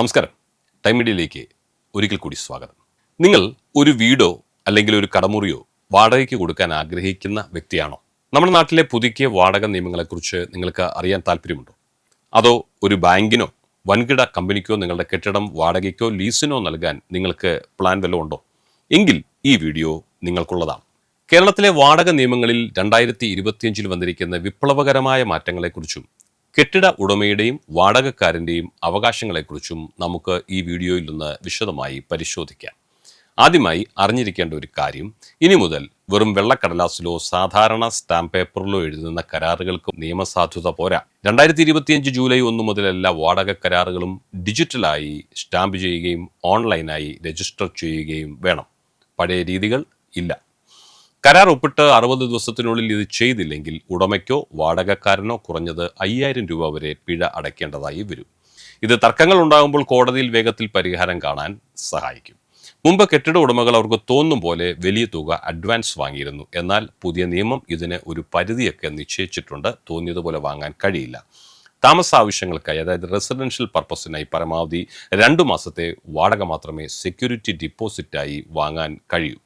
നമസ്കാരം. ടൈം മീഡിയയിലേക്ക് ഒരിക്കൽ കൂടി സ്വാഗതം. നിങ്ങൾ ഒരു വീടോ അല്ലെങ്കിൽ ഒരു കടമുറിയോ വാടകയ്ക്ക് കൊടുക്കാൻ ആഗ്രഹിക്കുന്ന വ്യക്തിയാണോ? നമ്മുടെ നാട്ടിലെ പുതുക്കിയ വാടക നിയമങ്ങളെക്കുറിച്ച് നിങ്ങൾക്ക് അറിയാൻ താല്പര്യമുണ്ടോ? അതോ ഒരു ബാങ്കിനോ വൻകിട കമ്പനിക്കോ നിങ്ങളുടെ കെട്ടിടം വാടകയ്ക്കോ ലീസിനോ നൽകാൻ നിങ്ങൾക്ക് പ്ലാൻ വല്ലതും ഉണ്ടോ? എങ്കിൽ ഈ വീഡിയോ നിങ്ങൾക്കുള്ളതാണ്. കേരളത്തിലെ വാടക നിയമങ്ങളിൽ 2025 വന്നിരിക്കുന്ന വിപ്ലവകരമായ മാറ്റങ്ങളെക്കുറിച്ചും കെട്ടിട ഉടമയുടെയും വാടകക്കാരൻ്റെയും അവകാശങ്ങളെക്കുറിച്ചും നമുക്ക് ഈ വീഡിയോയിൽ നിന്ന് വിശദമായി പരിശോധിക്കാം. ആദ്യമായി അറിഞ്ഞിരിക്കേണ്ട ഒരു കാര്യം, ഇനി മുതൽ വെറും വെള്ളക്കടലാസിലോ സാധാരണ സ്റ്റാമ്പ് പേപ്പറിലോ എഴുതുന്ന കരാറുകൾക്ക് നിയമസാധുത പോരാ. 2025 ജൂലൈ 1 മുതൽ എല്ലാ വാടക കരാറുകളും ഡിജിറ്റലായി സ്റ്റാമ്പ് ചെയ്യുകയും ഓൺലൈനായി രജിസ്റ്റർ ചെയ്യുകയും വേണം. പഴയ രീതികൾ ഇല്ല. കരാർ ഒപ്പിട്ട് 60 ദിവസത്തിനുള്ളിൽ ഇത് ചെയ്തില്ലെങ്കിൽ ഉടമയ്ക്കോ വാടകക്കാരനോ കുറഞ്ഞത് 5000 രൂപ വരെ പിഴ അടയ്ക്കേണ്ടതായി വരും. ഇത് തർക്കങ്ങൾ ഉണ്ടാകുമ്പോൾ കോടതിയിൽ വേഗത്തിൽ പരിഹാരം കാണാൻ സഹായിക്കും. മുമ്പ് കെട്ടിട ഉടമകൾ അവർക്ക് തോന്നും പോലെ വലിയ തുക അഡ്വാൻസ് വാങ്ങിയിരുന്നു. എന്നാൽ പുതിയ നിയമം ഇതിന് ഒരു പരിധിയൊക്കെ നിശ്ചയിച്ചിട്ടുണ്ട്. തോന്നിയതുപോലെ വാങ്ങാൻ കഴിയില്ല. താമസ ആവശ്യങ്ങൾക്കായി, അതായത് റെസിഡൻഷ്യൽ പർപ്പസിനായി പരമാവധി 2 മാസത്തെ വാടക മാത്രമേ സെക്യൂരിറ്റി ഡിപ്പോസിറ്റായി വാങ്ങാൻ കഴിയൂ.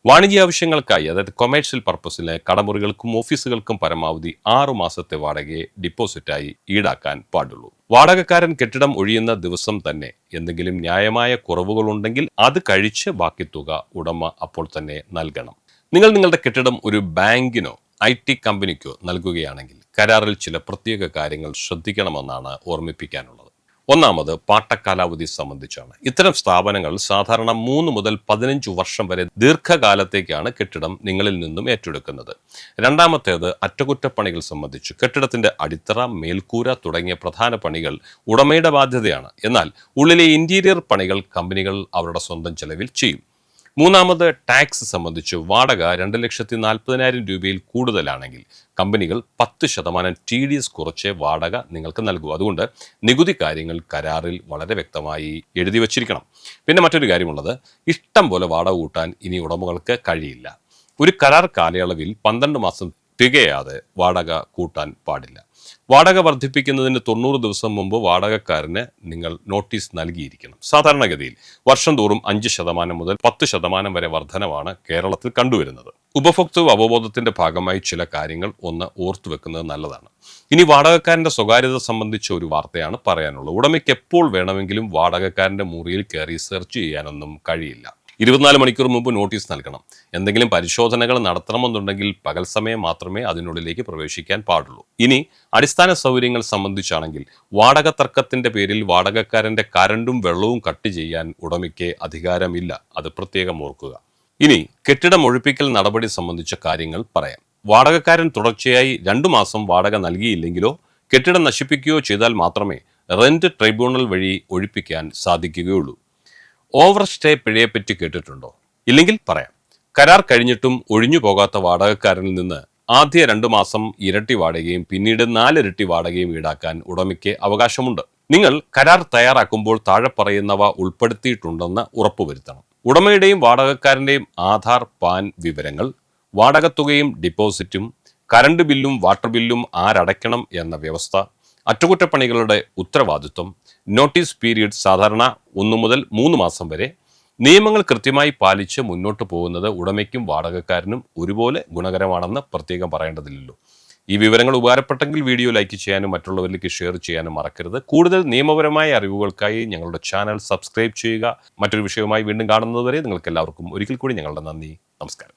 വാണിജ്യ ആവശ്യങ്ങൾക്കായി, അതായത് കൊമേഴ്ഷ്യൽ പർപ്പസിന് കടമുറികൾക്കും ഓഫീസുകൾക്കും പരമാവധി 6 മാസത്തെ വാടകയെ ഡിപ്പോസിറ്റായി ഈടാക്കാൻ പാടുള്ളൂ. വാടകക്കാരൻ കെട്ടിടം ഒഴിയുന്ന ദിവസം തന്നെ എന്തെങ്കിലും ന്യായമായ കുറവുകളുണ്ടെങ്കിൽ അത് കഴിച്ച് ബാക്കി തുക ഉടമ അപ്പോൾ തന്നെ നൽകണം. നിങ്ങൾ നിങ്ങളുടെ കെട്ടിടം ഒരു ബാങ്കിനോ IT കമ്പനിക്കോ നൽകുകയാണെങ്കിൽ കരാറിൽ ചില പ്രത്യേക കാര്യങ്ങൾ ശ്രദ്ധിക്കണമെന്നാണ് ഓർമ്മിപ്പിക്കാനുള്ളത്. ഒന്നാമത് പാട്ടക്കാലാവധി സംബന്ധിച്ചാണ്. ഇത്തരം സ്ഥാപനങ്ങൾ സാധാരണ 3 മുതൽ 15 വർഷം വരെ ദീർഘകാലത്തേക്കാണ് കെട്ടിടം നിങ്ങളിൽ നിന്നും ഏറ്റെടുക്കുന്നത്. രണ്ടാമത്തേത് അറ്റകുറ്റപ്പണികൾ സംബന്ധിച്ചു. കെട്ടിടത്തിന്റെ അടിത്തറ, മേൽക്കൂര തുടങ്ങിയ പ്രധാന പണികൾ ഉടമയുടെ ബാധ്യതയാണ്. എന്നാൽ ഉള്ളിലെ ഇന്റീരിയർ പണികൾ കമ്പനികൾ അവരുടെ സ്വന്തം ചെലവിൽ ചെയ്യും. മൂന്നാമത് ടാക്സ് സംബന്ധിച്ച്. വാടക 2,40,000 രൂപയിൽ കൂടുതലാണെങ്കിൽ കമ്പനികൾ 10% TDS കുറച്ച് വാടക നിങ്ങൾക്ക് നൽകൂ. അതുകൊണ്ട് നികുതി കാര്യങ്ങൾ കരാറിൽ വളരെ വ്യക്തമായി എഴുതി വച്ചിരിക്കണം. പിന്നെ മറ്റൊരു കാര്യമുള്ളത്, ഇഷ്ടം പോലെ വാടക കൂട്ടാൻ ഇനി ഉടമകൾക്ക് കഴിയില്ല. ഒരു കരാർ കാലയളവിൽ 12 മാസം തികയാതെ വാടക കൂട്ടാൻ പാടില്ല. വാടക വർദ്ധിപ്പിക്കുന്നതിന് 90 ദിവസം മുമ്പ് വാടകക്കാരന് നിങ്ങൾ നോട്ടീസ് നൽകിയിരിക്കണം. സാധാരണഗതിയിൽ വർഷം തോറും 5% മുതൽ 10% വരെ വർധനവാണ് കേരളത്തിൽ കണ്ടുവരുന്നത്. ഉപഭോക്തൃ അവബോധത്തിന്റെ ഭാഗമായി ചില കാര്യങ്ങൾ ഒന്ന് ഓർത്തുവെക്കുന്നത് നല്ലതാണ്. ഇനി വാടകക്കാരന്റെ സ്വകാര്യത സംബന്ധിച്ച ഒരു വാർത്തയാണ് പറയാനുള്ളത്. ഉടമയ്ക്ക് എപ്പോൾ വേണമെങ്കിലും വാടകക്കാരന്റെ മുറിയിൽ കയറി സെർച്ച് ചെയ്യാനൊന്നും കഴിയില്ല. 24 മണിക്കൂർ മുമ്പ് നോട്ടീസ് നൽകണം. എന്തെങ്കിലും പരിശോധനകൾ നടത്തണമെന്നുണ്ടെങ്കിൽ പകൽ സമയം മാത്രമേ അതിനുള്ളിലേക്ക് പ്രവേശിക്കാൻ പാടുള്ളൂ. ഇനി അടിസ്ഥാന സൗകര്യങ്ങൾ സംബന്ധിച്ചാണെങ്കിൽ വാടക തർക്കത്തിന്റെ പേരിൽ വാടകക്കാരന്റെ കരണ്ടും വെള്ളവും കട്ട് ചെയ്യാൻ ഉടമയ്ക്ക് അധികാരമില്ല. അത് പ്രത്യേകം ഓർക്കുക. ഇനി കെട്ടിടം ഒഴിപ്പിക്കൽ നടപടി സംബന്ധിച്ച കാര്യങ്ങൾ പറയാം. വാടകക്കാരൻ തുടർച്ചയായി 2 മാസം വാടക നൽകിയില്ലെങ്കിലോ കെട്ടിടം നശിപ്പിക്കുകയോ ചെയ്താൽ മാത്രമേ റെന്റ് ട്രൈബ്യൂണൽ വഴി ഒഴിപ്പിക്കാൻ സാധിക്കുകയുള്ളൂ. ഓവർ സ്റ്റേ പിഴയെപ്പറ്റി കേട്ടിട്ടുണ്ടോ? ഇല്ലെങ്കിൽ പറയാം. കരാർ കഴിഞ്ഞിട്ടും ഒഴിഞ്ഞു പോകാത്ത വാടകക്കാരനിൽ നിന്ന് ആദ്യ 2 മാസം ഇരട്ടി വാടകയും പിന്നീട് 4 ഇരട്ടി വാടകയും ഈടാക്കാൻ ഉടമയ്ക്ക് അവകാശമുണ്ട്. നിങ്ങൾ കരാർ തയ്യാറാക്കുമ്പോൾ താഴെ പറയുന്നവ ഉൾപ്പെടുത്തിയിട്ടുണ്ടെന്ന് ഉറപ്പുവരുത്തണം. ഉടമയുടെയും വാടകക്കാരന്റെയും ആധാർ, പാൻ വിവരങ്ങൾ, വാടകത്തുകയും ഡിപ്പോസിറ്റും, കറണ്ട് ബില്ലും വാട്ടർ ബില്ലും ആരടയ്ക്കണം എന്ന വ്യവസ്ഥ, അറ്റകുറ്റപ്പണികളുടെ ഉത്തരവാദിത്വം, നോട്ടീസ് പീരീഡ് സാധാരണ 1 മുതൽ 3 മാസം വരെ. നിയമങ്ങൾ കൃത്യമായി പാലിച്ച് മുന്നോട്ട് പോകുന്നത് ഉടമയ്ക്കും വാടകക്കാരനും ഒരുപോലെ ഗുണകരമാണെന്ന് പ്രത്യേകം പറയേണ്ടതില്ലല്ലോ. ഈ വിവരങ്ങൾ ഉപകാരപ്പെട്ടെങ്കിൽ വീഡിയോ ലൈക്ക് ചെയ്യാനും മറ്റുള്ളവരിലേക്ക് ഷെയർ ചെയ്യാനും മറക്കരുത്. കൂടുതൽ നിയമപരമായ അറിവുകൾക്കായി ഞങ്ങളുടെ ചാനൽ സബ്സ്ക്രൈബ് ചെയ്യുക. മറ്റൊരു വിഷയവുമായി വീണ്ടും കാണുന്നതുവരെ നിങ്ങൾക്ക് എല്ലാവർക്കും ഒരിക്കൽ കൂടി ഞങ്ങളുടെ നന്ദി. നമസ്കാരം.